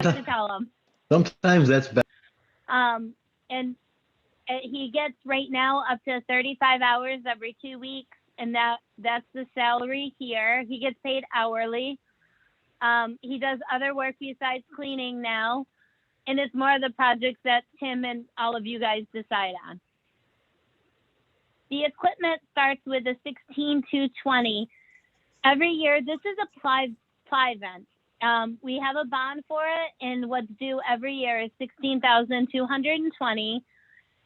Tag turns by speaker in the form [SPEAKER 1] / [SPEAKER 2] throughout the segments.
[SPEAKER 1] to tell him.
[SPEAKER 2] Sometimes that's bad.
[SPEAKER 1] And he gets right now up to 35 hours every 2 weeks, and that's the salary here. He gets paid hourly. He does other work besides cleaning now, and it's more of the projects that Tim and all of you guys decide on. The equipment starts with a 16,220. Every year, this is a ply vent. We have a bond for it, and what's due every year is 16,220.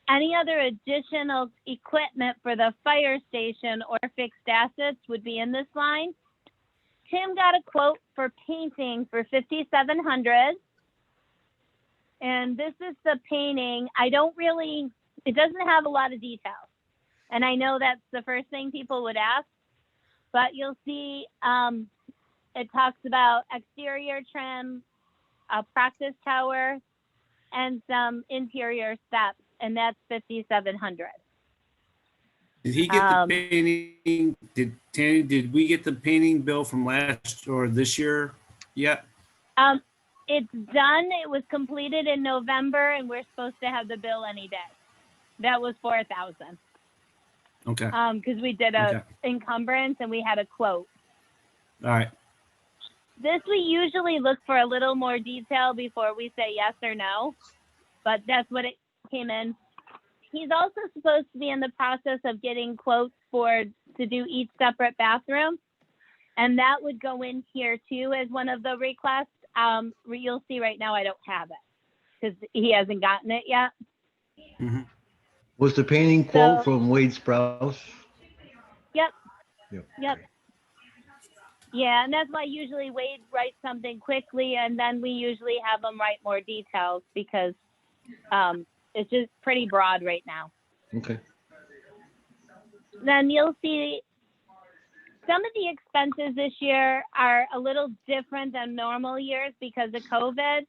[SPEAKER 1] Any other additional equipment for the fire station or fixed assets would be in this line. Tim got a quote for painting for 5,700. And this is the painting. It doesn't have a lot of details. And I know that's the first thing people would ask, but you'll see it talks about exterior trim, a practice tower, and some interior steps, and that's 5,700.
[SPEAKER 3] Did he get the painting? Did we get the painting bill from last or this year yet?
[SPEAKER 1] It's done. It was completed in November, and we're supposed to have the bill any day. That was 4,000.
[SPEAKER 3] Okay.
[SPEAKER 1] Because we did a encumbrance and we had a quote.
[SPEAKER 3] All right.
[SPEAKER 1] This we usually look for a little more detail before we say yes or no, but that's what it came in. He's also supposed to be in the process of getting quotes to do each separate bathroom, and that would go in here too as one of the requests. You'll see right now I don't have it because he hasn't gotten it yet.
[SPEAKER 3] Mm-hmm.
[SPEAKER 2] Was the painting quote from Wade Sprouse?
[SPEAKER 1] Yep.
[SPEAKER 2] Okay.
[SPEAKER 1] Yeah, and that's why usually Wade writes something quickly, and then we usually have him write more details because it's just pretty broad right now.
[SPEAKER 2] Okay.
[SPEAKER 1] Then you'll see some of the expenses this year are a little different than normal years because of COVID.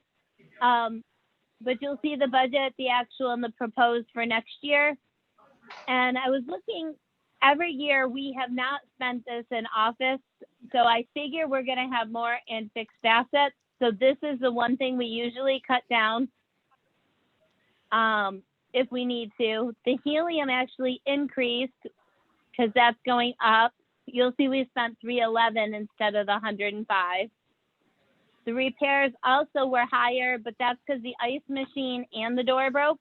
[SPEAKER 1] But you'll see the budget, the actual, and the proposed for next year. And I was looking, every year we have not spent this in office. So I figure we're going to have more in fixed assets. So this is the one thing we usually cut down if we need to. The helium actually increased because that's going up. You'll see we spent 311 instead of the 105. The repairs also were higher, but that's because the ice machine and the door broke.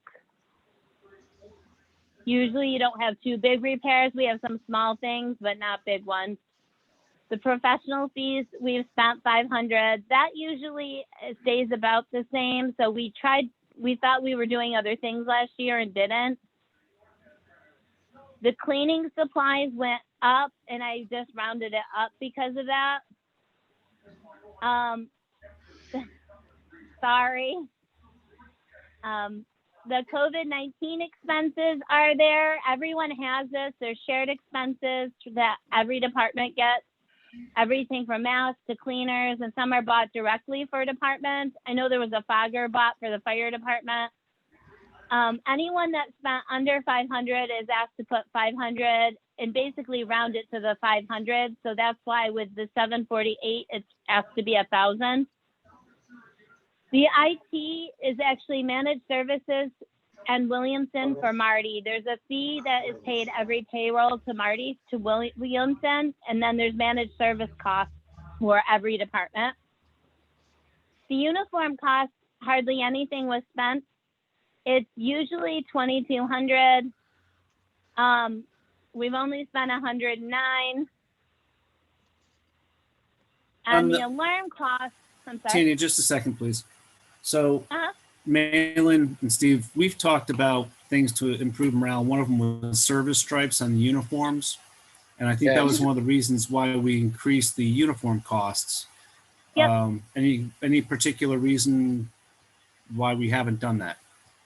[SPEAKER 1] Usually you don't have two big repairs. We have some small things, but not big ones. The professional fees, we've spent 500. That usually stays about the same. So we thought we were doing other things last year and didn't. The cleaning supplies went up, and I just rounded it up because of that. Sorry. The COVID-19 expenses are there. Everyone has this. There's shared expenses that every department gets. Everything from masks to cleaners, and some are bought directly for departments. I know there was a fogger bought for the fire department. Anyone that spent under 500 is asked to put 500 and basically round it to the 500. So that's why with the 748, it's asked to be 1,000. The IT is actually managed services and Williamson for Marty. There's a fee that is paid every payroll to Marty to Williamson, and then there's managed service costs for every department. The uniform costs, hardly anything was spent. It's usually 2,200. We've only spent 109. And the alarm costs, I'm sorry.
[SPEAKER 3] Tanya, just a second, please. So, Malin and Steve, we've talked about things to improve morale. One of them was service stripes on the uniforms. And I think that was one of the reasons why we increased the uniform costs.
[SPEAKER 1] Yep.
[SPEAKER 3] Any particular reason why we haven't done that?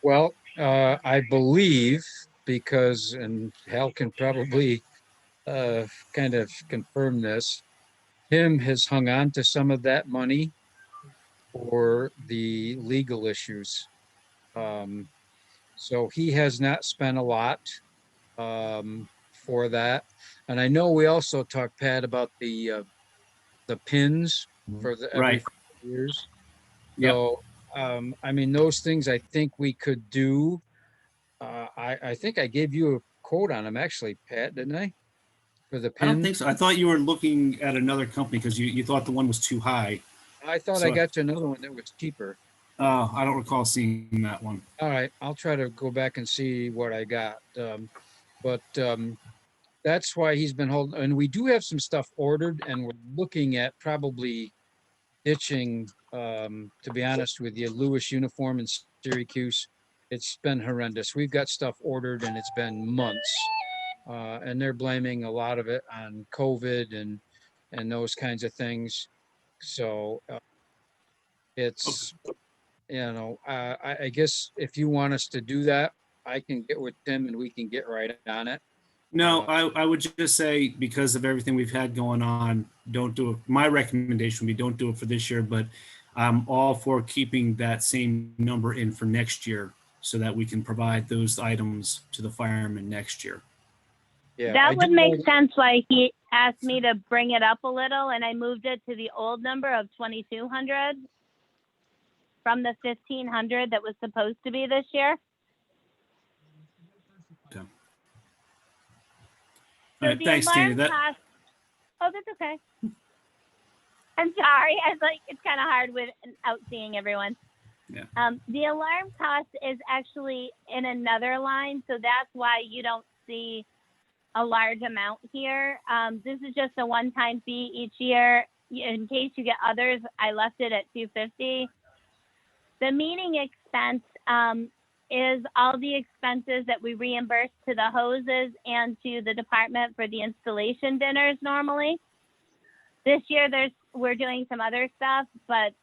[SPEAKER 4] Well, I believe because, and Hal can probably kind of confirm this, Tim has hung on to some of that money for the legal issues. So he has not spent a lot for that. And I know we also talked, Pat, about the pins for the every 5 years.
[SPEAKER 3] Yep.
[SPEAKER 4] So, I mean, those things I think we could do. I think I gave you a quote on them actually, Pat, didn't I? For the
[SPEAKER 3] I don't
[SPEAKER 4] pins.
[SPEAKER 3] think so. I thought you were looking at another company because you thought the one was too high.
[SPEAKER 4] I thought I
[SPEAKER 3] So
[SPEAKER 4] got you another one that was cheaper.
[SPEAKER 3] I don't recall seeing that one.
[SPEAKER 4] All right, I'll try to go back and see what I got. But that's why he's been holding, and we do have some stuff ordered, and we're looking at probably ditching, to be honest with you, Lewis uniform in Syracuse. It's been horrendous. We've got stuff ordered and it's been months. And they're blaming a lot of it on COVID and those kinds of things. So it's, I guess if you want us to do that, I can get with Tim and we can get right on it.
[SPEAKER 3] No, I would just say because of everything we've had going on, don't do it. My recommendation would be don't do it for this year, but I'm all for keeping that same number in for next year so that we can provide those items to the firemen next year.
[SPEAKER 4] Yeah,
[SPEAKER 1] That would make sense why he asked me to bring it up a little, and I moved it to the old number of 2,200 from the 1,500 that was supposed to be this year.
[SPEAKER 3] Okay.
[SPEAKER 1] So
[SPEAKER 3] All right,
[SPEAKER 1] the
[SPEAKER 3] thanks,
[SPEAKER 1] alarm
[SPEAKER 3] Tina.
[SPEAKER 1] cost. Oh, that's okay. I'm sorry. I was like, it's kind of hard without seeing everyone.
[SPEAKER 3] Yeah.
[SPEAKER 1] The alarm cost is actually in another line, so that's why you don't see a large amount here. This is just a one-time fee each year. In case you get others, I left it at $250. The meeting expense is all the expenses that we reimburse to the hoses and to the department for the installation dinners normally. This year we're doing some other stuff, but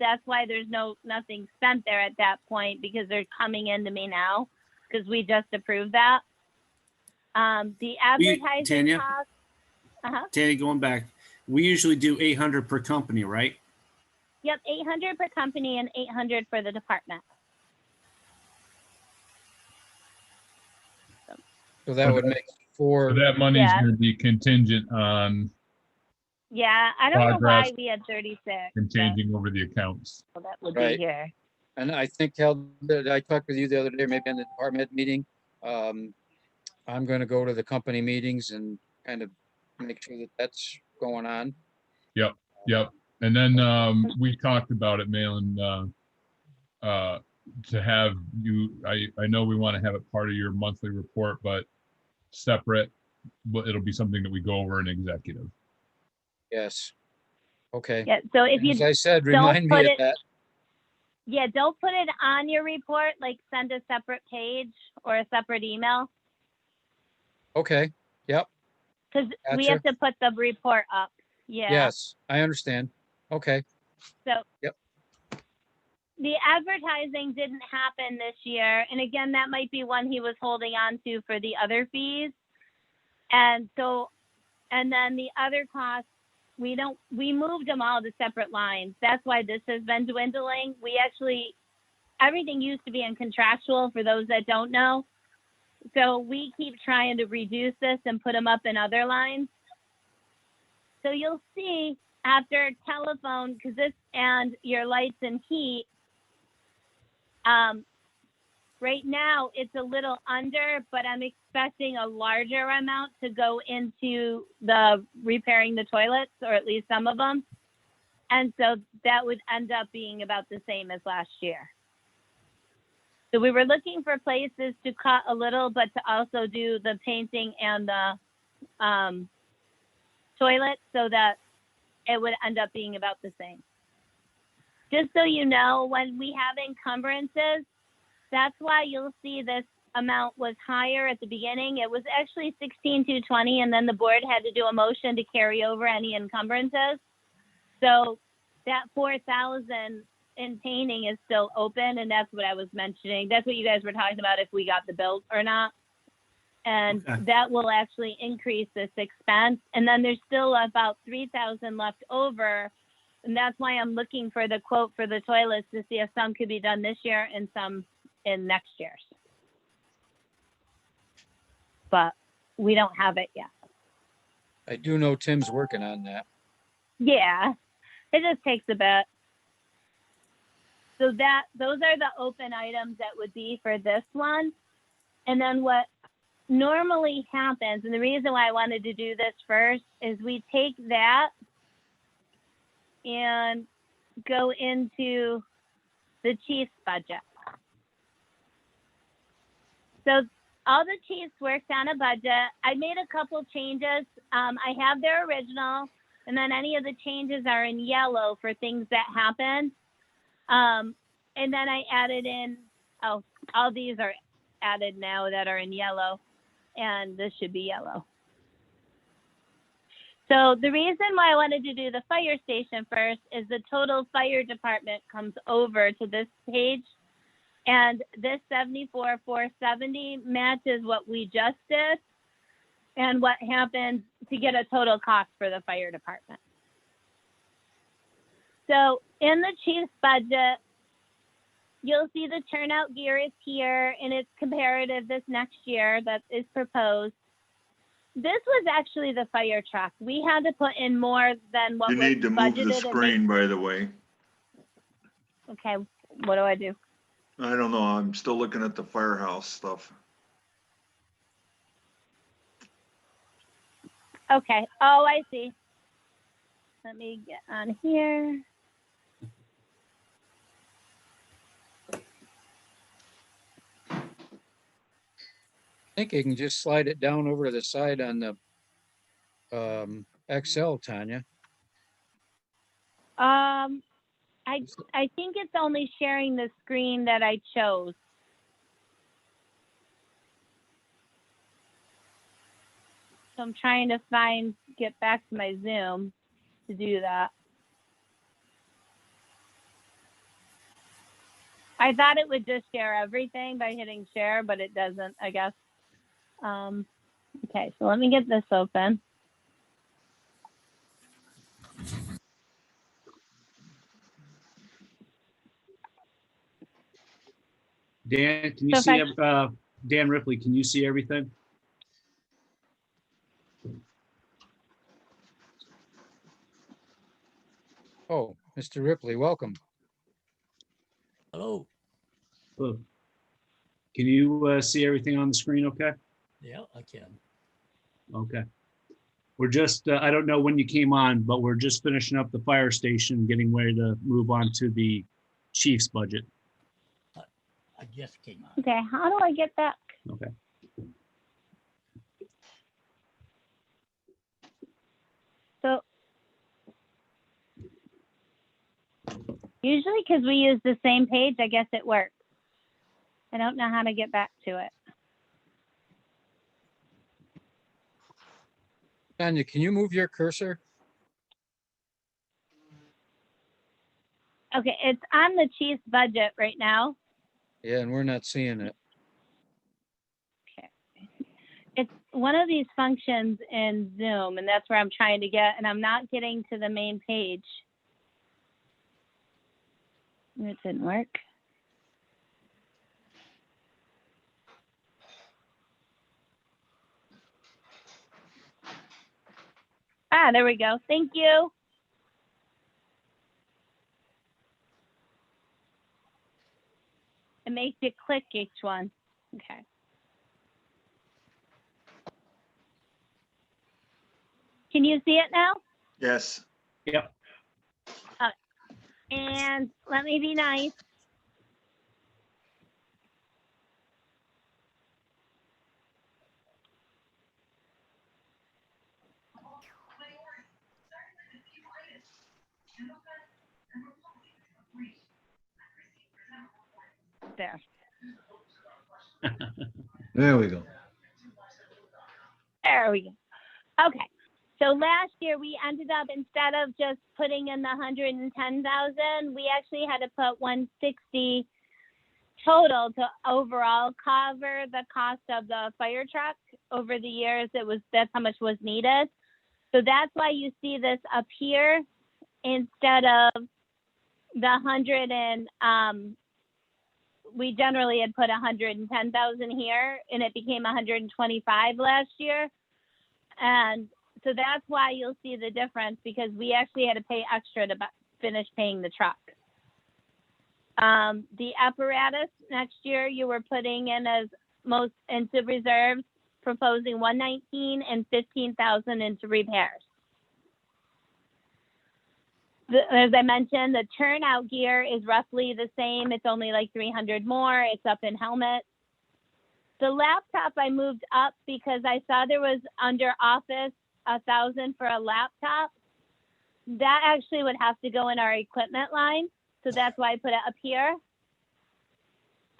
[SPEAKER 1] that's why there's nothing spent there at that point, because they're coming into me now because we just approved that. The advertising
[SPEAKER 3] Tanya,
[SPEAKER 1] cost.
[SPEAKER 3] Tanya, going back, we usually do 800 per company, right?
[SPEAKER 1] Yep, 800 per company and 800 for the department.
[SPEAKER 4] So that would make four.
[SPEAKER 5] So that money's
[SPEAKER 1] Yeah.
[SPEAKER 5] going to be contingent on
[SPEAKER 1] Yeah, I don't know
[SPEAKER 5] Progress.
[SPEAKER 1] why we had 36.
[SPEAKER 5] and changing over the accounts.
[SPEAKER 1] So that would
[SPEAKER 4] Right.
[SPEAKER 1] be here.
[SPEAKER 4] And I think, Hal, I talked with you the other day, maybe in the department meeting. I'm going to go to the company meetings and kind of make sure that that's going on.
[SPEAKER 5] Yep. And then we talked about it, Malin, to have you, I know we want to have it part of your monthly report, but separate, but it'll be something that we go over in executive.
[SPEAKER 4] Yes. Okay.
[SPEAKER 1] Yeah, so if you
[SPEAKER 4] As I said,
[SPEAKER 1] don't
[SPEAKER 4] remind me
[SPEAKER 1] put
[SPEAKER 4] of
[SPEAKER 1] it-
[SPEAKER 4] that.
[SPEAKER 1] yeah, don't put it on your report, like send a separate page or a separate email,
[SPEAKER 4] Okay. Yep.
[SPEAKER 1] because we
[SPEAKER 4] Gotcha.
[SPEAKER 1] have to put the report up. Yeah.
[SPEAKER 4] Yes, I understand. Okay.
[SPEAKER 1] So
[SPEAKER 4] Yep.
[SPEAKER 1] the advertising didn't happen this year. And again, that might be one he was holding on to for the other fees. And then the other costs, we moved them all to separate lines. That's why this has been dwindling. Everything used to be in contractual for those that don't know. So we keep trying to reduce this and put them up in other lines. So you'll see after telephone, because this and your lights and heat, right now it's a little under, but I'm expecting a larger amount to go into the repairing the toilets, or at least some of them. And so that would end up being about the same as last year. So we were looking for places to cut a little, but to also do the painting and the toilet, so that it would end up being about the same. Just so you know, when we have encumbrances, that's why you'll see this amount was higher at the beginning. It was actually 16,220, and then the board had to do a motion to carry over any encumbrances. So that 4,000 in painting is still open, and that's what I was mentioning. That's what you guys were talking about, if we got the bill or not. And
[SPEAKER 3] Okay.
[SPEAKER 1] that will actually increase this expense. And then there's still about 3,000 left over. And that's why I'm looking for the quote for the toilets to see if some could be done this year and some in next year's. But we don't have it yet.
[SPEAKER 4] I do know Tim's working on that.
[SPEAKER 1] Yeah, it just takes a bit. So those are the open items that would be for this one. And then what normally happens, and the reason why I wanted to do this first, is we take that and go into the chief's budget. So all the chiefs worked on a budget. I made a couple changes. I have their original, and then any of the changes are in yellow for things that happened. And then I added in, oh, all these are added now that are in yellow, and this should be yellow. So the reason why I wanted to do the fire station first is the total fire department comes over to this page, and this 74,470 matches what we just did and what happened to get a total cost for the fire department. So in the chief's budget, you'll see the turnout gear is here, and it's comparative this next year that is proposed. This was actually the fire truck. We had to put in more than what
[SPEAKER 6] You
[SPEAKER 1] was
[SPEAKER 6] need to move
[SPEAKER 1] budgeted.
[SPEAKER 6] the screen, by the way.
[SPEAKER 1] Okay, what do I do?
[SPEAKER 6] I don't know. I'm still looking at the firehouse stuff.
[SPEAKER 1] Okay, oh, I see. Let me get on here.
[SPEAKER 4] I think you can just slide it down over to the side on the Excel, Tanya.
[SPEAKER 1] I think it's only sharing the screen that I chose. So I'm trying to get back to my Zoom to do that. I thought it would just share everything by hitting share, but it doesn't, I guess. Okay, so let me get this open.
[SPEAKER 3] Dan, can you
[SPEAKER 1] So
[SPEAKER 3] see, Dan Ripley, can you see everything?
[SPEAKER 4] Oh, Mr. Ripley, welcome.
[SPEAKER 7] Hello.
[SPEAKER 3] Hello. Can you see everything on the screen okay?
[SPEAKER 7] Yeah, I can.
[SPEAKER 3] Okay. We're just, I don't know when you came on, but we're just finishing up the fire station, getting ready to move on to the chief's budget.
[SPEAKER 7] I just came on.
[SPEAKER 1] Okay, how do I get back?
[SPEAKER 3] Okay.
[SPEAKER 1] So usually because we use the same page, I guess it works. I don't know how to get back to it.
[SPEAKER 4] Tanya, can you move your cursor?
[SPEAKER 1] Okay, it's on the chief's budget right now.
[SPEAKER 4] Yeah, and we're not seeing it.
[SPEAKER 1] Okay. It's one of these functions in Zoom, and that's where I'm trying to get, and I'm not getting to the main page. It didn't work. Ah, there we go. Thank you. It makes you click each one. Okay. Can you see it now?
[SPEAKER 6] Yes.
[SPEAKER 3] Yep.
[SPEAKER 1] And let me be nice. There.
[SPEAKER 2] There we go.
[SPEAKER 1] There we go. Okay. So last year we ended up, instead of just putting in the 110,000, we actually had to put 160 total to overall cover the cost of the fire truck. Over the years, that's how much was needed. So that's why you see this up here instead of the 100 and we generally had put 110,000 here, and it became 125 last year. And so that's why you'll see the difference, because we actually had to pay extra to finish paying the truck. The apparatus next year you were putting in as most into reserves, proposing 119 and 15,000 into repairs. As I mentioned, the turnout gear is roughly the same. It's only like 300 more. It's up in helmets. The laptop I moved up because I saw there was under office 1,000 for a laptop. That actually would have to go in our equipment line. So that's why I put it up here.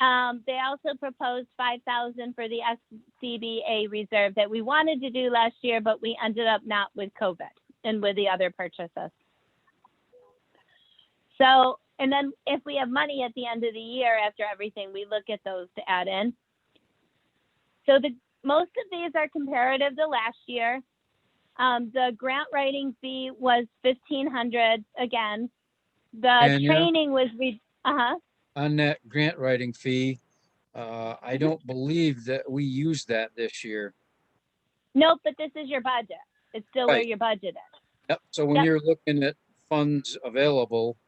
[SPEAKER 1] They also proposed 5,000 for the Scba Reserve that we wanted to do last year, but we ended up not with COVID and with the other purchases. So, and then if we have money at the end of the year after everything, we look at those to add in. So most of these are comparative to last year. The grant writing fee was $1,500 again. The training was
[SPEAKER 4] on that grant writing fee. I don't believe that we used that this year.
[SPEAKER 1] Nope, but this is your budget. It's still where your budget is.
[SPEAKER 4] Yep. So when you're looking at funds available,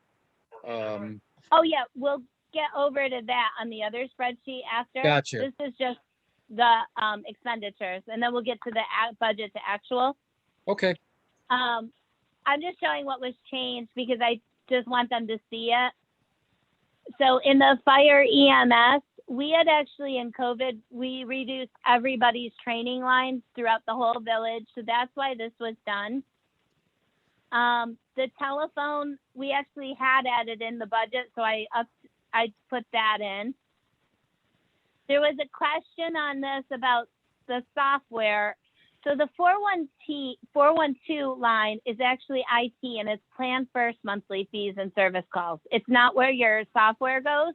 [SPEAKER 1] oh yeah, we'll get over to that on the other spreadsheet after.
[SPEAKER 4] Gotcha.
[SPEAKER 1] This is just the expenditures, and then we'll get to the budget to actual.
[SPEAKER 4] Okay.
[SPEAKER 1] I'm just showing what was changed because I just want them to see it. So in the fire EMS, we had actually in COVID, we reduced everybody's training lines throughout the whole village. So that's why this was done. The telephone, we actually had added in the budget. So I put that in. There was a question on this about the software. So the 412 line is actually IT, and it's planned first monthly fees and service calls. It's not where your software goes,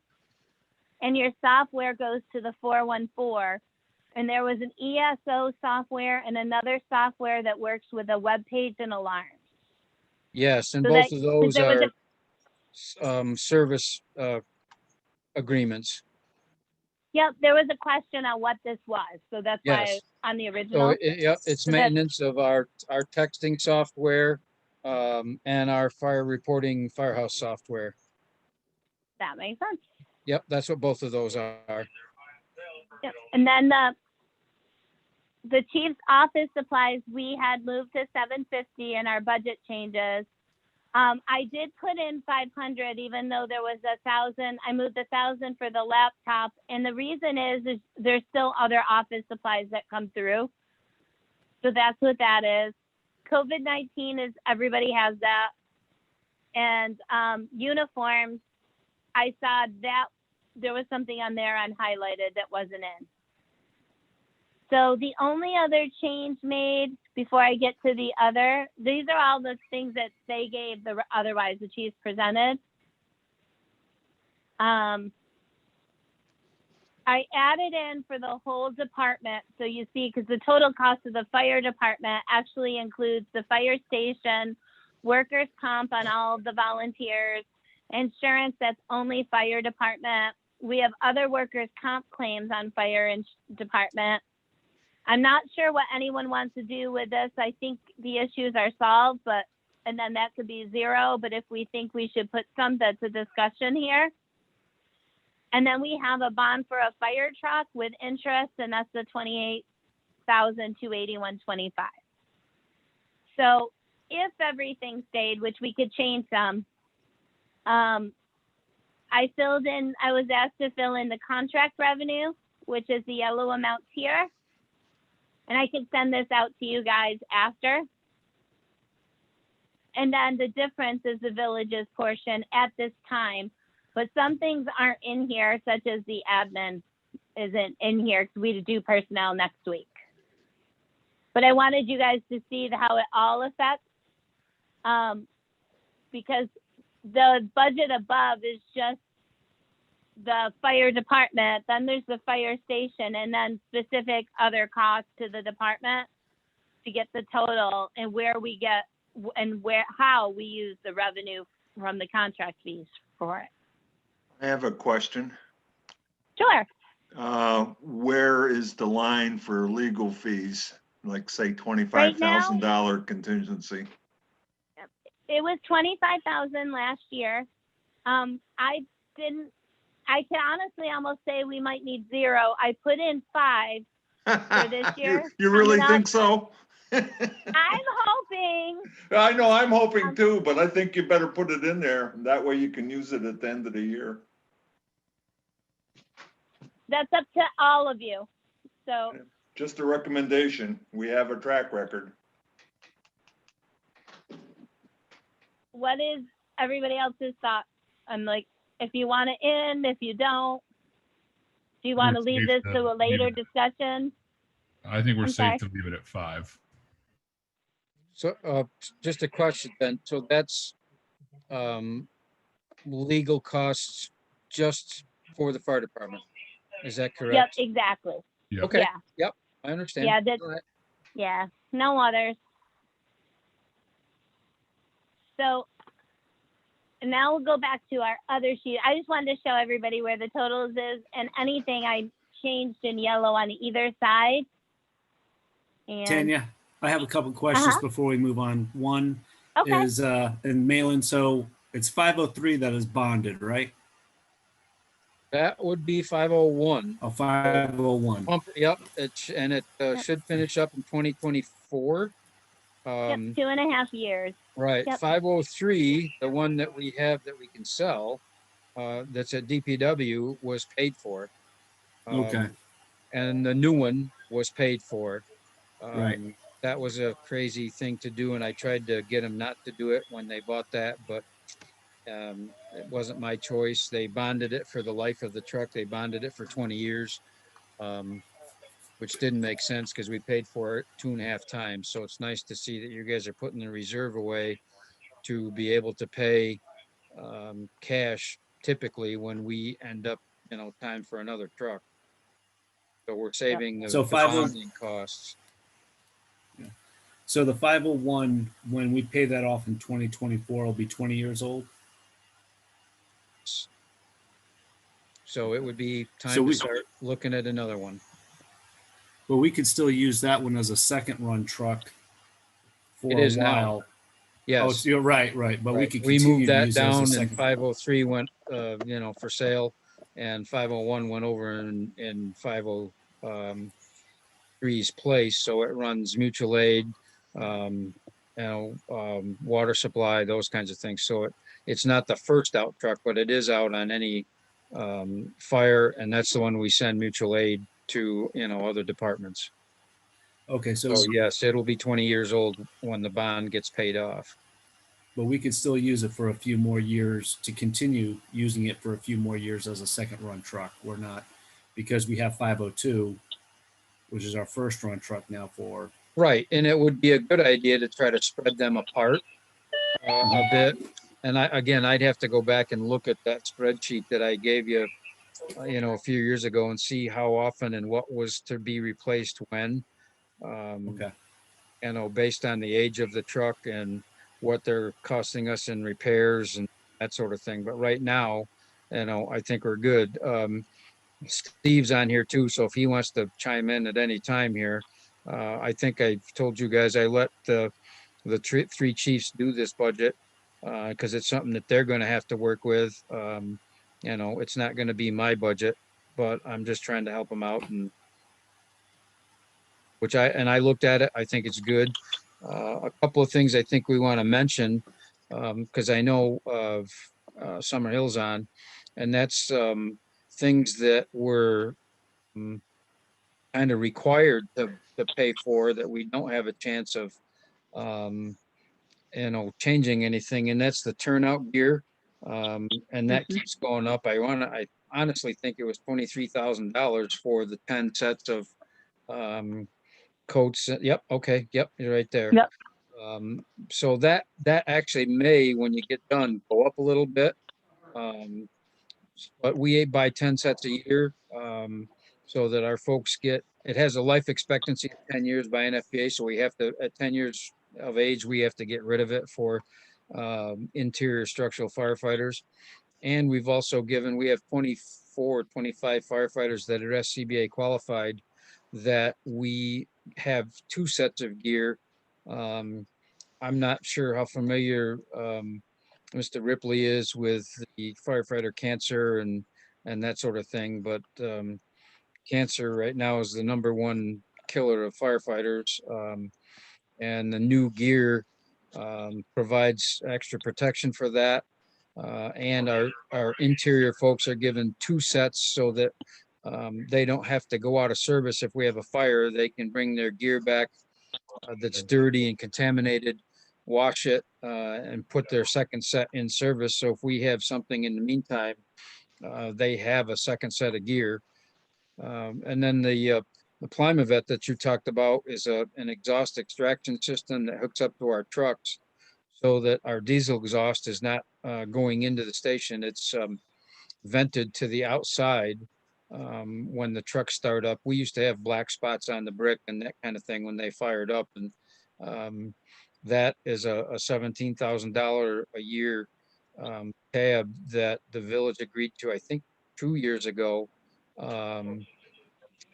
[SPEAKER 1] and your software goes to the 414. And there was an ESO software and another software that works with a web page and alarms.
[SPEAKER 4] Yes, and
[SPEAKER 1] So
[SPEAKER 4] both of those are
[SPEAKER 1] a,
[SPEAKER 4] service agreements.
[SPEAKER 1] Yep, there was a question on what this was, so that's why on the original.
[SPEAKER 4] So it's maintenance of our texting software and our fire reporting firehouse software.
[SPEAKER 1] That makes sense.
[SPEAKER 4] Yep, that's what both of those are.
[SPEAKER 1] Yep. And then the chief's office supplies, we had moved to $750 in our budget changes. I did put in 500, even though there was 1,000. I moved 1,000 for the laptop, and the reason is there's still other office supplies that come through. So that's what that is. COVID-19 is everybody has that, and uniforms. I saw that there was something on there unhighlighted that wasn't in. So the only other change made before I get to the other, these are all the things that they gave, otherwise the chiefs presented. I added in for the whole department. So you see, because the total cost of the fire department actually includes the fire station, workers' comp on all the volunteers, insurance, that's only fire department. We have other workers' comp claims on fire and department. I'm not sure what anyone wants to do with this. I think the issues are solved, and then that could be zero. But if we think we should put some, that's a discussion here. And then we have a bond for a fire truck with interest, and that's the $28,281.25. So if everything stayed, which we could change some, I was asked to fill in the contract revenue, which is the yellow amounts here. And I can send this out to you guys after. And then the difference is the village's portion at this time. But some things aren't in here, such as the admin isn't in here because we do personnel next week. But I wanted you guys to see how it all affects, because the budget above is just the fire department, then there's the fire station, and then specific other costs to the department to get the total, and where we get and how we use the revenue from the contract fees for it.
[SPEAKER 6] I have a question.
[SPEAKER 1] Sure.
[SPEAKER 6] Where is the line for legal fees? Like say $25,000 contingency.
[SPEAKER 1] It was $25,000 last year. I didn't. I can honestly almost say we might need 0. I put in 5 for this year.
[SPEAKER 6] You really
[SPEAKER 1] coming up.
[SPEAKER 6] think so?
[SPEAKER 1] I'm hoping.
[SPEAKER 6] I know, I'm hoping too, but I think you better put it in there. That way you can use it at the end of the year.
[SPEAKER 1] That's up to all of you. So
[SPEAKER 6] Just a recommendation. We have a track record.
[SPEAKER 1] what is everybody else's thought? I'm like, if you want it in, if you don't, do you want to
[SPEAKER 5] We're
[SPEAKER 1] leave
[SPEAKER 5] safe
[SPEAKER 1] this
[SPEAKER 5] to
[SPEAKER 1] to a later
[SPEAKER 5] leave it.
[SPEAKER 1] discussion?
[SPEAKER 5] I think we're
[SPEAKER 1] I'm
[SPEAKER 5] safe
[SPEAKER 1] sorry.
[SPEAKER 5] to leave it at 5.
[SPEAKER 4] So, just a question then. So that's legal costs just for the fire department. Is that
[SPEAKER 1] Yep,
[SPEAKER 4] correct?
[SPEAKER 1] exactly.
[SPEAKER 5] Yep.
[SPEAKER 4] Okay.
[SPEAKER 1] Yeah.
[SPEAKER 4] Yep. I understand.
[SPEAKER 1] Yeah, that's,
[SPEAKER 4] All right.
[SPEAKER 1] yeah, no others. So now we'll go back to our other sheet. I just wanted to show everybody where the totals is and anything I changed in yellow on either side. And
[SPEAKER 3] Tanya, I have a couple questions before we move on. One
[SPEAKER 1] okay.
[SPEAKER 3] is in Malin, so it's 503 that is bonded, right?
[SPEAKER 4] That would be 501.
[SPEAKER 3] Oh, 501.
[SPEAKER 4] Yep. It should finish up in 2024.
[SPEAKER 1] Yep, 2.5 years.
[SPEAKER 4] Right.
[SPEAKER 1] Yep.
[SPEAKER 4] 503, the one that we have that we can sell, that's at DPW, was paid for.
[SPEAKER 3] Okay.
[SPEAKER 4] And the new one was paid for.
[SPEAKER 3] Right.
[SPEAKER 4] That was a crazy thing to do, and I tried to get them not to do it when they bought that, but it wasn't my choice. They bonded it for the life of the truck. They bonded it for 20 years, which didn't make sense because we paid for it 2.5 times. So it's nice to see that you guys are putting the reserve away to be able to pay cash typically when we end up, time for another truck. So we're saving the
[SPEAKER 3] So
[SPEAKER 4] bonding costs.
[SPEAKER 3] So the 501, when we pay that off in 2024, will be 20 years old.
[SPEAKER 4] So it would be time
[SPEAKER 3] So
[SPEAKER 4] to
[SPEAKER 3] we-
[SPEAKER 4] start looking at another one.
[SPEAKER 3] But we could still use that one as a second run truck for
[SPEAKER 4] It
[SPEAKER 3] a
[SPEAKER 4] is now.
[SPEAKER 3] while.
[SPEAKER 4] Yes.
[SPEAKER 3] Oh, you're right. But we
[SPEAKER 4] Right.
[SPEAKER 3] could
[SPEAKER 4] We
[SPEAKER 3] continue
[SPEAKER 4] moved
[SPEAKER 3] to
[SPEAKER 4] that
[SPEAKER 3] use it as a
[SPEAKER 4] down, and
[SPEAKER 3] second.
[SPEAKER 4] 503 went, for sale, and 501 went over in 503's place. So it runs mutual aid, water supply, those kinds of things. So it's not the first out truck, but it is out on any fire, and that's the one we send mutual aid to, other departments.
[SPEAKER 3] Okay, so
[SPEAKER 4] So yes, it'll be 20 years old when the bond gets paid off.
[SPEAKER 3] but we could still use it for a few more years to continue using it for a few more years as a second run truck. We're not, because we have 502, which is our first run truck now for.
[SPEAKER 4] Right, and it would be a good idea to try to spread them apart a bit. And I'd have to go back and look at that spreadsheet that I gave you, a few years ago, and see how often and what was to be replaced when.
[SPEAKER 3] Okay.
[SPEAKER 4] Based on the age of the truck and what they're costing us in repairs and that sort of thing. But right now, I think we're good. Steve's on here too, so if he wants to chime in at any time here, I think I've told you guys I let the three chiefs do this budget because it's something that they're going to have to work with. It's not going to be my budget, but I'm just trying to help them out, and I looked at it. I think it's good. A couple of things I think we want to mention because I know of Summer Hill's on, and that's things that were kind of required to pay for that we don't have a chance of changing anything, and that's the turnout gear, and that keeps going up. I honestly think it was $23,000 for the 10 sets of coats. Yep, okay, yep, you're right there.
[SPEAKER 1] Yep.
[SPEAKER 4] So that actually may, when you get done, go up a little bit. But we buy 10 sets a year, so that our folks it has a life expectancy of 10 years by NFPA. So we have to, at 10 years of age, we have to get rid of it for interior structural firefighters. And we've also we have 24, 25 firefighters that are SCBA qualified that we have 2 sets of gear. I'm not sure how familiar Mr. Ripley is with the firefighter cancer and that sort of thing. But cancer right now is the #1 killer of firefighters. And the new gear provides extra protection for that. And our interior folks are given 2 sets so that they don't have to go out of service if we have a fire. They can bring their gear back that's dirty and contaminated, wash it, and put their second set in service. So if we have something in the meantime, they have a second set of gear. And then the Climavet that you talked about is an exhaust extraction system that hooks up to our trucks so that our diesel exhaust is not going into the station. It's vented to the outside when the trucks start up. We used to have black spots on the brick and that kind of thing when they fired up. And that is a $17,000 a year tab that the village agreed to, I think, 2 years ago,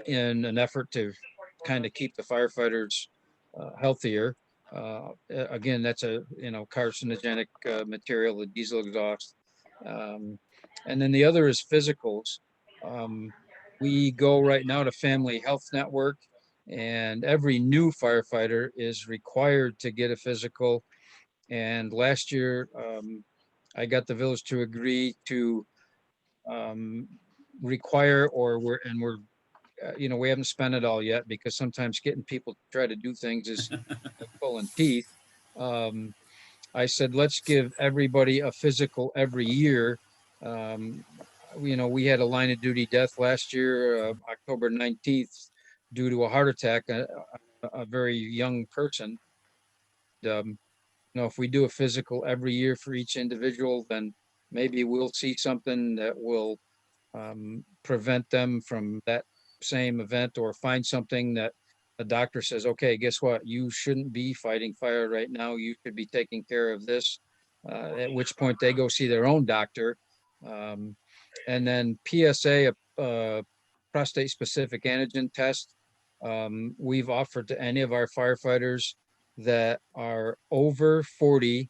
[SPEAKER 4] in an effort to kind of keep the firefighters healthier. Again, that's a carcinogenic material, the diesel exhaust. And then the other is physicals. We go right now to Family Health Network, and every new firefighter is required to get a physical. And last year, I got the village to agree to require, we're we haven't spent it all yet because sometimes getting people to try to do things is pulling teeth. I said, let's give everybody a physical every year. We had a line of duty death last year, October 19th, due to a heart attack, a very young person. If we do a physical every year for each individual, then maybe we'll see something that will prevent them from that same event, or find something that a doctor says, okay, guess what? You shouldn't be fighting fire right now. You should be taking care of this. At which point they go see their own doctor. And then PSA, prostate specific antigen test. We've offered to any of our firefighters that are over 40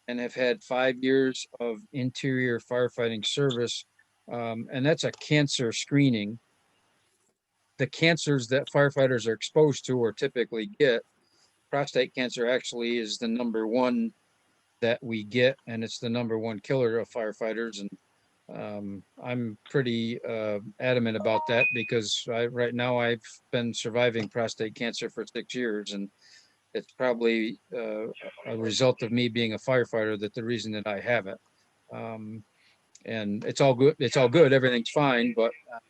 [SPEAKER 4] and have had 5 years of interior firefighting service. And that's a cancer screening. The cancers that firefighters are exposed to or typically get, prostate cancer actually is the #1 that we get, and it's the #1 killer of firefighters. And I'm pretty adamant about that because right now I've been surviving prostate cancer for 6 years, and it's probably a result of me being a firefighter that the reason that I have it. And it's all good. It's all good. Everything's fine, but I'm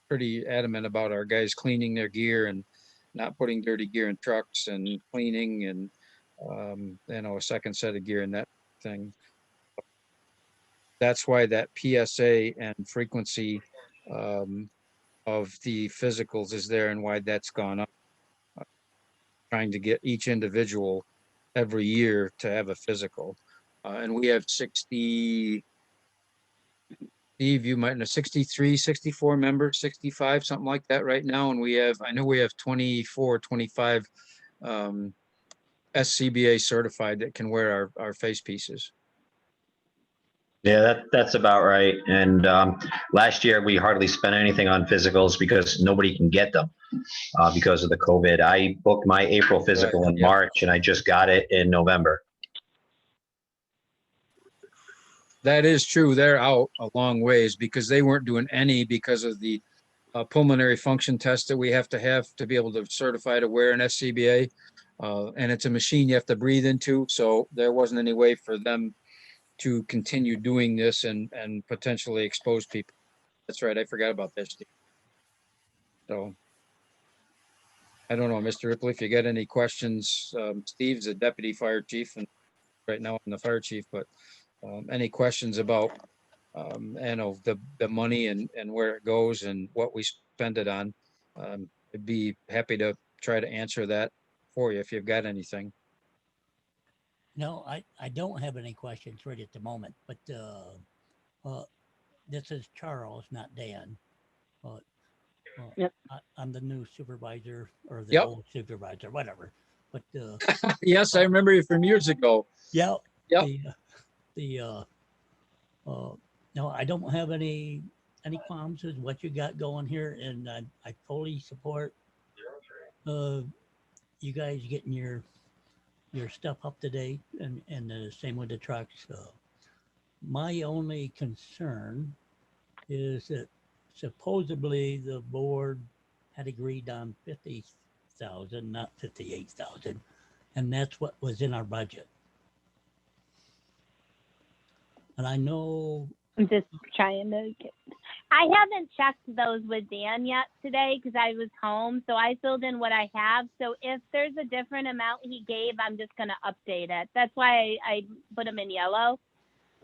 [SPEAKER 4] pretty adamant about our guys cleaning their gear and not putting dirty gear in trucks, and cleaning and, a second set of gear and that thing. That's why that PSA and frequency of the physicals is there, and why that's gone up. Trying to get each individual every year to have a physical. And we have 60, Steve, you might know, 63, 64 members, 65, something like that right now. And I know we have 24, 25 SCBA certified that can wear our face pieces.
[SPEAKER 8] Yeah, that's about right. And last year we hardly spent anything on physicals because nobody can get them because of the COVID. I booked my April physical in March, and I just got it in November.
[SPEAKER 4] That is true. They're out a long ways because they weren't doing any because of the pulmonary function test that we have to be able to certify to wear an SCBA. And it's a machine you have to breathe into. So there wasn't any way for them to continue doing this and potentially expose people. That's right. I forgot about that, Steve. So I don't know, Mr. Ripley, if you got any questions. Steve's a deputy fire chief, and right now I'm the fire chief, but any questions about the money and where it goes and what we spend it on, I'd be happy to try to answer that for you if you've got anything.
[SPEAKER 7] No, I don't have any questions right at the moment, but this is Charles, not Dan.
[SPEAKER 1] Yep.
[SPEAKER 7] I'm the new supervisor, or the old supervisor, whatever. But
[SPEAKER 4] yes, I remember you from years ago.
[SPEAKER 7] Yeah.
[SPEAKER 4] Yep.
[SPEAKER 7] the, no, I don't have any qualms with what you got going here, and I fully support you guys getting your stuff up to date, and the same with the trucks. My only concern is that supposedly the board had agreed on 50,000, not 58,000, and that's what was in our budget. And I know
[SPEAKER 1] I'm just trying to get. I haven't checked those with Dan yet today because I was home, so I filled in what I have. So if there's a different amount he gave, I'm just gonna update it. That's why I put them in yellow.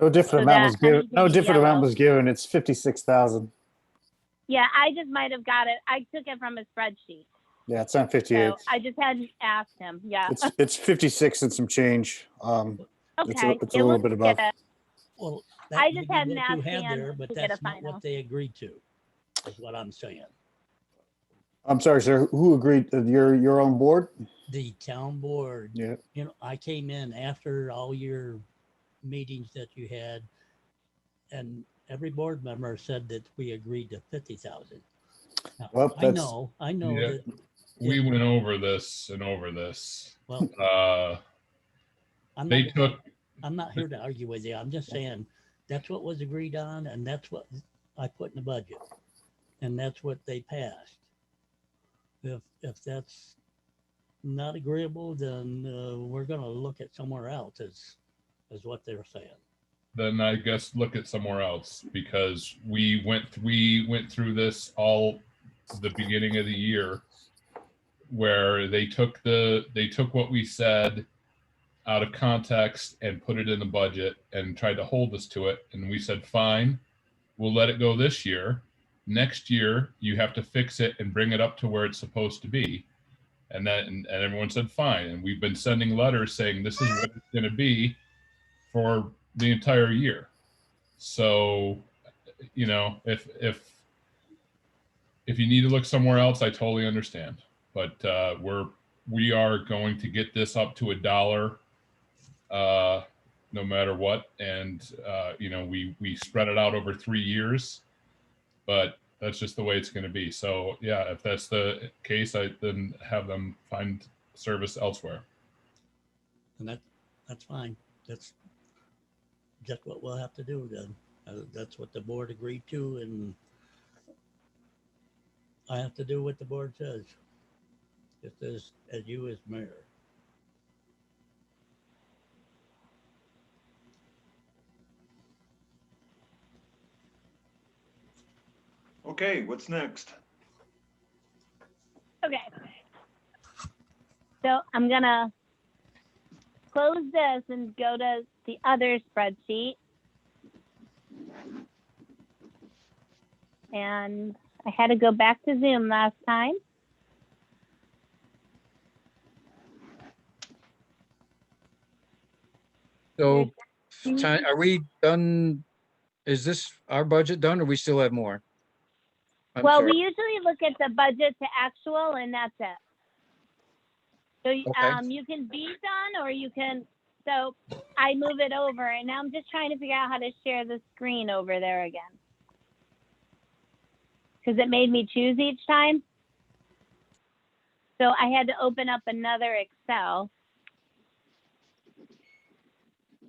[SPEAKER 9] No different
[SPEAKER 1] So
[SPEAKER 9] amount
[SPEAKER 1] that
[SPEAKER 9] was given.
[SPEAKER 1] anything
[SPEAKER 9] No
[SPEAKER 1] in
[SPEAKER 9] different amount
[SPEAKER 1] yellow-
[SPEAKER 9] was given. It's 56,000.
[SPEAKER 1] Yeah, I just might have got it. I took it from a spreadsheet,
[SPEAKER 9] Yeah, it's not 58.
[SPEAKER 1] so I just hadn't asked him. Yeah.
[SPEAKER 9] It's 56 and some change.
[SPEAKER 1] Okay.
[SPEAKER 9] It's a
[SPEAKER 1] Yeah,
[SPEAKER 9] little
[SPEAKER 1] we'll
[SPEAKER 9] bit
[SPEAKER 1] get
[SPEAKER 9] above.
[SPEAKER 1] it.
[SPEAKER 7] well,
[SPEAKER 1] I
[SPEAKER 7] that
[SPEAKER 1] just
[SPEAKER 7] may be
[SPEAKER 1] hadn't
[SPEAKER 7] what you
[SPEAKER 1] asked
[SPEAKER 7] had
[SPEAKER 1] Dan
[SPEAKER 7] there, but
[SPEAKER 1] to get a
[SPEAKER 7] that's not
[SPEAKER 1] final.
[SPEAKER 7] what they agreed to, is what I'm saying.
[SPEAKER 9] I'm sorry, sir. Who agreed? You're on board?
[SPEAKER 7] The town board,
[SPEAKER 9] Yeah.
[SPEAKER 7] you know, I came in after all your meetings that you had, and every board member said that we agreed to 50,000. Now,
[SPEAKER 9] Well,
[SPEAKER 7] I
[SPEAKER 9] that's-
[SPEAKER 7] know
[SPEAKER 5] Yeah.
[SPEAKER 7] that,
[SPEAKER 5] We went over this and over this.
[SPEAKER 7] well,
[SPEAKER 5] Uh, they took,
[SPEAKER 7] I'm not here to argue with you. I'm just saying that's what was agreed on, and that's what I put in the budget, and that's what they passed. If that's not agreeable, then we're going to look at somewhere else, is what they're saying.
[SPEAKER 5] then I guess look at somewhere else, because we went through this all the beginning of the year, where they took what we said out of context and put it in the budget and tried to hold us to it, and we said fine, we'll let it go this year. Next year you have to fix it and bring it up to where it's supposed to be, and everyone said fine, and we've been sending letters saying this is what it's going to be for the entire year. So, you know, if you need to look somewhere else, I totally understand. But we are going to get this up to $1, no matter what. And you know, we spread it out over 3 years, but that's just the way it's going to be. So yeah, if that's the case, I then have them find service elsewhere.
[SPEAKER 7] And that's fine. That's just what we'll have to do then. That's what the board agreed to, and I have to do what the board says. Just as you as mayor.
[SPEAKER 6] Okay, what's next?
[SPEAKER 1] Okay. So I'm gonna close this and go to the other spreadsheet. And I had to go back to Zoom last time.
[SPEAKER 4] So, are we done? Is this our budget done, or we still have more?
[SPEAKER 1] Well, we usually look at the budget to actual, and that's it. So
[SPEAKER 4] Okay.
[SPEAKER 1] you can be done, or you can. So I move it over, and now I'm just trying to figure out how to share the screen over there again, because it made me choose each time. So I had to open up another Excel.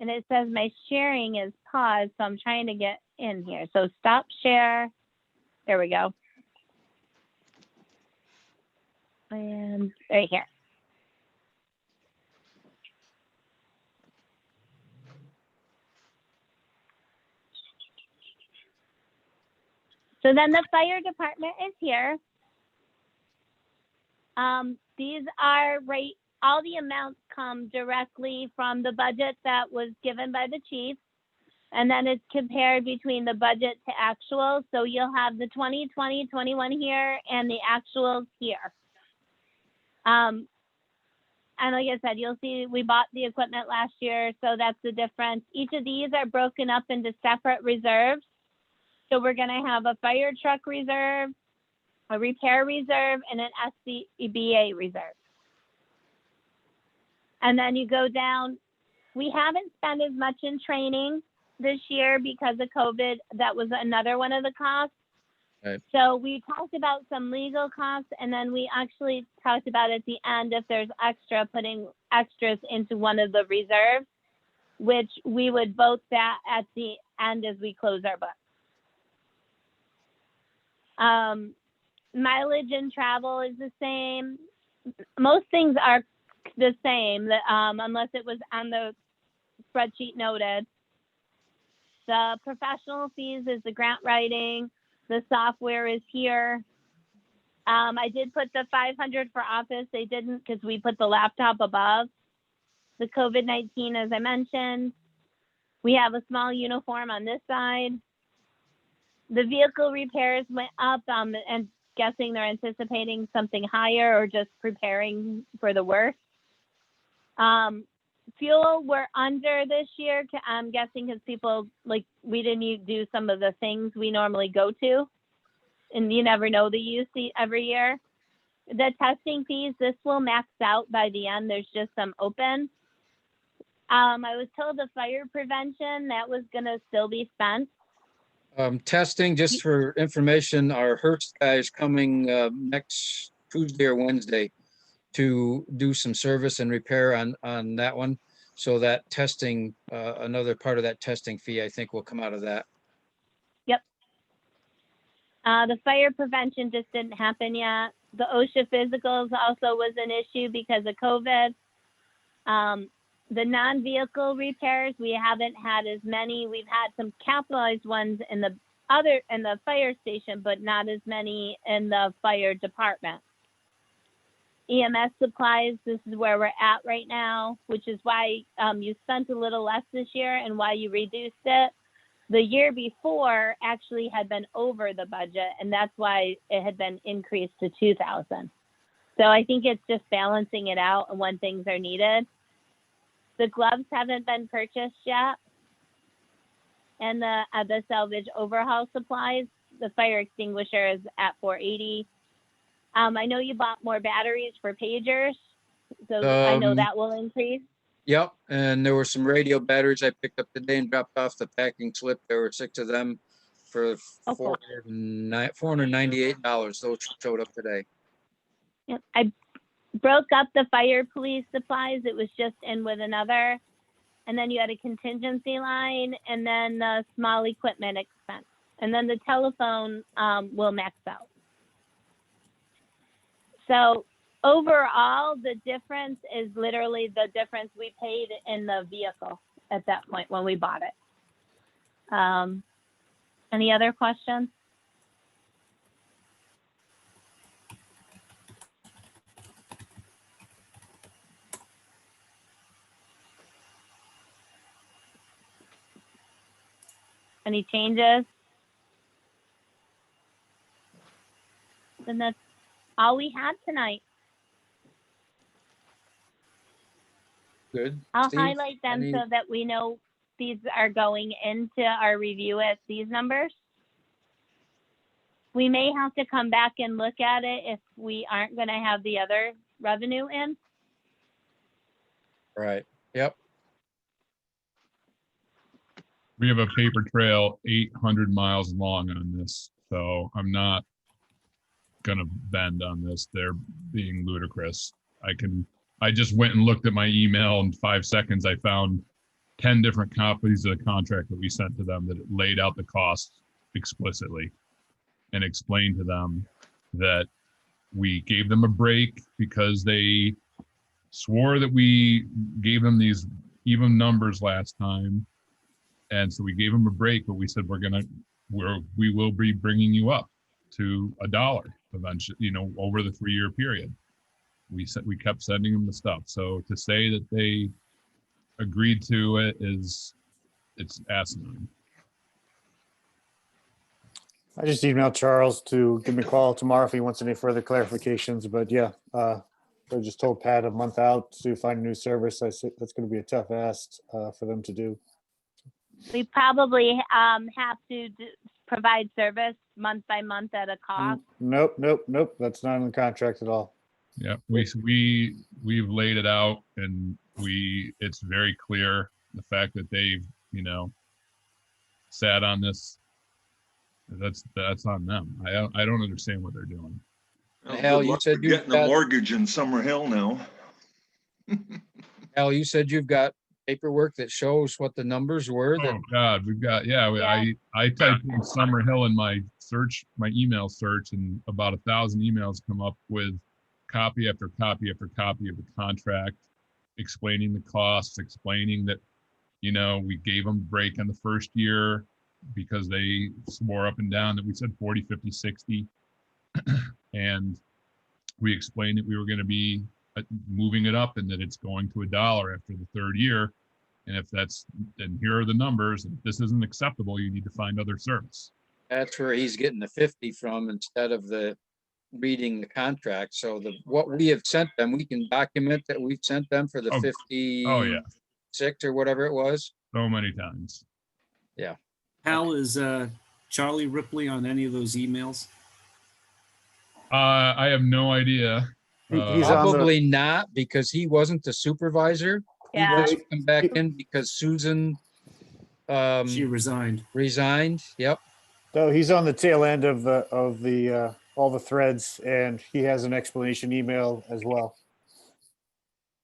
[SPEAKER 1] And it says my sharing is paused, so I'm trying to get in here. So stop share. There we go. And right here. So then the fire department is here. These are all the amounts come directly from the budget that was given by the chief. And then it's compared between the budget to actual. So you'll have the 2020, 21 here and the actuals here. And like I said, you'll see we bought the equipment last year, so that's the difference. Each of these are broken up into separate reserves. So we're going to have a fire truck reserve, a repair reserve, and an Scba reserve. And then you go down We haven't spent as much in training this year because of COVID. That was another one of the costs.
[SPEAKER 4] Right.
[SPEAKER 1] So we talked about some legal costs, and then we actually talked about at the end if there's putting extras into one of the reserves, which we would vote that at the end as we close our books. Mileage and travel is the same. Most things are the same, unless it was on the spreadsheet noted. The professional fees is the grant writing. The software is here. I did put the 500 for office. They didn't because we put the laptop above. The COVID-19, as I mentioned. We have a small uniform on this side. The vehicle repairs went up, and guessing they're anticipating something higher or just preparing for the worst. Fuel, we're under this year. I'm guessing because people, we didn't do some of the things we normally go to. And you never know the use every year. The testing fees, this will max out by the end. There's just some open. I was told the fire prevention, that was going to still be spent.
[SPEAKER 4] Testing, just for information, our Hertz guy is coming next Tuesday or Wednesday to do some service and repair on that one. So that testing, another part of that testing fee, I think will come out of that.
[SPEAKER 1] Yep. The fire prevention just didn't happen yet. The OSHA physicals also was an issue because of COVID. The non-vehicle repairs, we haven't had as many. We've had some capitalized ones in the fire station, but not as many in the fire department. Ems Supplies, this is where we're at right now, which is why you spent a little less this year and why you reduced it. The year before actually had been over the budget, and that's why it had been increased to 2,000. So I think it's just balancing it out and when things are needed. The gloves haven't been purchased yet. And the salvage overhaul supplies, the fire extinguisher is at 480. I know you bought more batteries for pagers, so I know that will increase.
[SPEAKER 4] Yep, and there were some radio batteries I picked up today and dropped off the packing slip. There were 6 of them for $498. Those showed up today.
[SPEAKER 1] Yep. I broke up the fire police supplies. It was just in with another. And then you had a contingency line and then the small equipment expense. And then the telephone will max out. So overall, the difference is literally the difference we paid in the vehicle at that point when we bought it. Any other questions? Any changes? Then that's all we had tonight.
[SPEAKER 4] Good.
[SPEAKER 1] I'll
[SPEAKER 4] Steve,
[SPEAKER 1] highlight them
[SPEAKER 4] any-
[SPEAKER 1] so that we know these are going into our review at these numbers. We may have to come back and look at it if we aren't going to have the other revenue in.
[SPEAKER 4] Right, yep.
[SPEAKER 5] We have a paper trail 800 miles long on this, so I'm not gonna bend on this. They're being ludicrous. I just went and looked at my email in 5 seconds. I found 10 different copies of the contract that we sent to them that laid out the costs explicitly and explained to them that we gave them a break because they swore that we gave them these even numbers last time. And so we gave them a break, but we said, we will be bringing you up to $1 eventually, over the 3-year period. We kept sending them the stuff. So to say that they agreed to it it's asinine.
[SPEAKER 9] I just emailed Charles to give me a call tomorrow if he wants any further clarifications, but yeah, I just told Pat a month out to find a new service. I said that's going to be a tough ask for them to do.
[SPEAKER 1] We probably have to provide service month by month at a cost.
[SPEAKER 9] Nope. That's not in the contract at all.
[SPEAKER 5] Yeah, we've laid it out, and it's very clear the fact that they've, sat on this. That's on them. I don't understand what they're doing.
[SPEAKER 6] Well,
[SPEAKER 4] Hal,
[SPEAKER 6] good
[SPEAKER 4] you
[SPEAKER 6] luck
[SPEAKER 4] said
[SPEAKER 6] with
[SPEAKER 4] you've
[SPEAKER 6] getting a
[SPEAKER 4] got-
[SPEAKER 6] mortgage in Summer Hill now.
[SPEAKER 4] Al, you said you've got paperwork that shows what the numbers were. That
[SPEAKER 5] Oh God, we've got I typed in Summer Hill in my email search, and about 1,000 emails come up with copy after copy after copy of the contract, explaining the costs, explaining that we gave them a break on the first year because they swore up and down that we said 40, 50, 60, and we explained that we were going to be moving it up and that it's going to $1 after the third year. And then here are the numbers. If this isn't acceptable, you need to find other service.
[SPEAKER 4] that's where he's getting the 50 from instead of the reading the contract. So what we have sent them, we can document that we've sent them for the 56
[SPEAKER 5] Oh yeah,
[SPEAKER 4] or whatever it was.
[SPEAKER 5] so many times.
[SPEAKER 3] Hal, is Charlie Ripley on any of those emails?
[SPEAKER 5] I have no idea.
[SPEAKER 9] He's on the-
[SPEAKER 4] Probably not, because he wasn't the supervisor.
[SPEAKER 1] Yeah.
[SPEAKER 4] He just come back in because Susan
[SPEAKER 3] She resigned.
[SPEAKER 4] resigned. Yep.
[SPEAKER 9] So he's on the tail end of the all the threads, and he has an explanation email as well.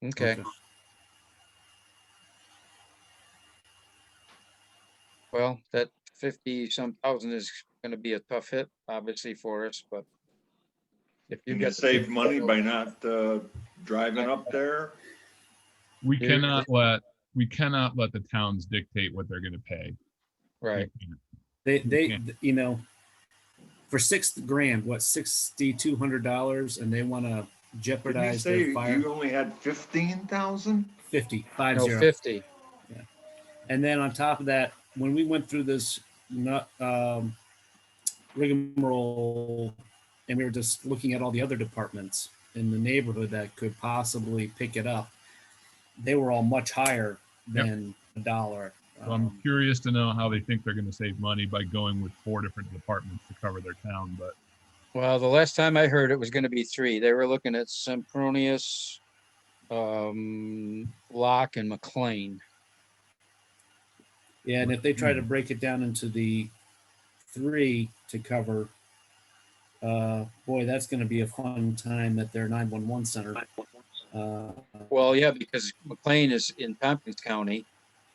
[SPEAKER 4] Okay. Well, that 50-some thousand is going to be a tough hit, obviously, for us, but if you
[SPEAKER 6] Can you
[SPEAKER 4] get
[SPEAKER 6] save money by not driving up there?
[SPEAKER 5] We
[SPEAKER 4] You're-
[SPEAKER 5] cannot let the towns dictate what they're going to pay.
[SPEAKER 4] right.
[SPEAKER 3] They for $6,000, what, $6,200, and they want to
[SPEAKER 6] Did you
[SPEAKER 3] jeopardize
[SPEAKER 6] say
[SPEAKER 3] their fire.
[SPEAKER 6] you only had 15,000?
[SPEAKER 3] 50.
[SPEAKER 4] No, 50.
[SPEAKER 3] And then on top of that, when we went through this rigmarole, and we were just looking at all the other departments in the neighborhood that could possibly pick it up, they were all much higher than $1.
[SPEAKER 5] So I'm curious to know how they think they're going to save money by going with 4 different departments to cover their town. But
[SPEAKER 4] Well, the last time I heard it was going to be 3. They were looking at Sempronius, Locke, and McLean.
[SPEAKER 3] Yeah, and if they try to break it down into the 3 to cover, boy, that's going to be a fun time at their 911 center.
[SPEAKER 4] Well, yeah, because McLean is in Tompkins County.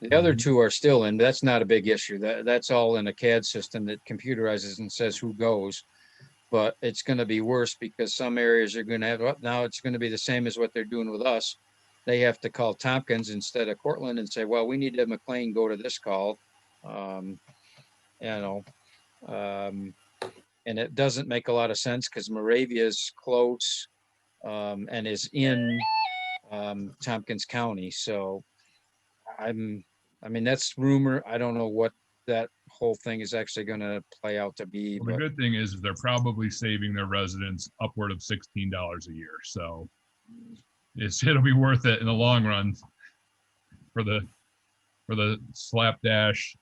[SPEAKER 4] The other 2 are still in. That's not a big issue. That's all in a CAD system that computerizes and says who goes. But it's going to be worse because some areas are going to have, now it's going to be the same as what they're doing with us. They have to call Tompkins instead of Cortland and say, well, we need to have McLean go to this call. And it doesn't make a lot of sense because Moravia is close and is in Tompkins County. So I mean, that's rumor. I don't know what that whole thing is actually going to play out to be.
[SPEAKER 5] well, the good thing is they're probably saving their residents upward of $16 a year. So it'll be worth it in the long run for the slapdash,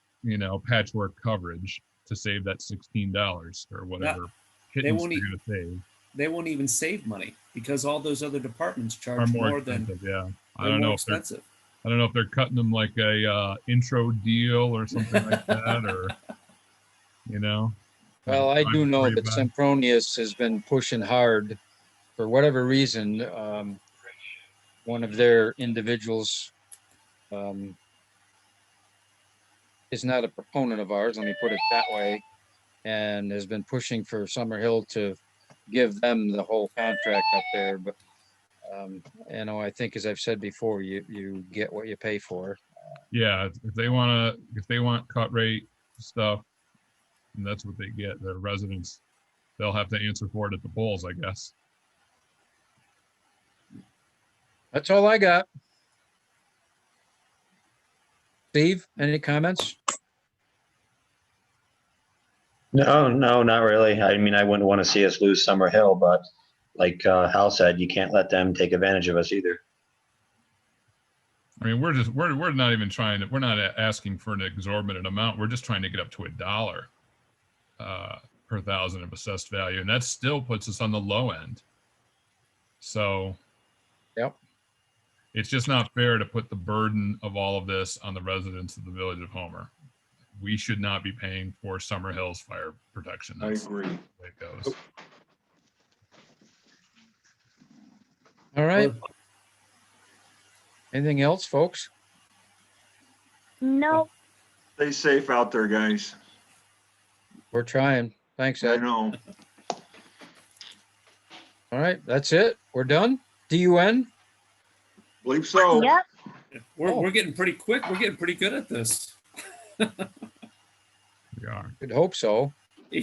[SPEAKER 5] patchwork coverage to save that $16 or whatever kittens they're going to save.
[SPEAKER 3] They won't even save money because all those other departments
[SPEAKER 5] Are
[SPEAKER 3] charge
[SPEAKER 5] more
[SPEAKER 3] more than
[SPEAKER 5] expensive, yeah. I
[SPEAKER 3] they're
[SPEAKER 5] don't
[SPEAKER 3] more
[SPEAKER 5] know
[SPEAKER 3] expensive.
[SPEAKER 5] I don't know if they're cutting them like a intro deal or something like that, or
[SPEAKER 4] Well, I do know that Sempronius has been pushing hard for whatever reason. One of their individuals is not a proponent of ours, let me put it that way, and has been pushing for Summerhill to give them the whole contract up there. But I think, as I've said before, you get what you pay for.
[SPEAKER 5] Yeah, if they want cut rate stuff, and that's what they get. The residents, they'll have to answer for it at the polls, I guess.
[SPEAKER 4] That's all I got. Steve, any comments?
[SPEAKER 8] No, not really. I mean, I wouldn't want to see us lose Summer Hill, but like Hal said, you can't let them take advantage of us either.
[SPEAKER 5] I mean, we're not even we're not asking for an exorbitant amount. We're just trying to get up to $1 per thousand of assessed value, and that still puts us on the low end. So,
[SPEAKER 4] yep.
[SPEAKER 5] It's just not fair to put the burden of all of this on the residents of the village of Homer. We should not be paying for Summer Hills fire protection.
[SPEAKER 6] I
[SPEAKER 5] That's
[SPEAKER 6] agree.
[SPEAKER 5] the way it goes.
[SPEAKER 4] All right. Anything else, folks?
[SPEAKER 1] No.
[SPEAKER 6] Stay safe out there, guys.
[SPEAKER 4] We're trying. Thanks,
[SPEAKER 6] I
[SPEAKER 4] Ed.
[SPEAKER 6] know.
[SPEAKER 4] All right, that's it. We're done. DUN?
[SPEAKER 6] Believe so.
[SPEAKER 1] Yep.
[SPEAKER 3] We're getting pretty quick. We're getting pretty good at this.
[SPEAKER 5] We are.
[SPEAKER 4] Could hope so.
[SPEAKER 3] Yeah.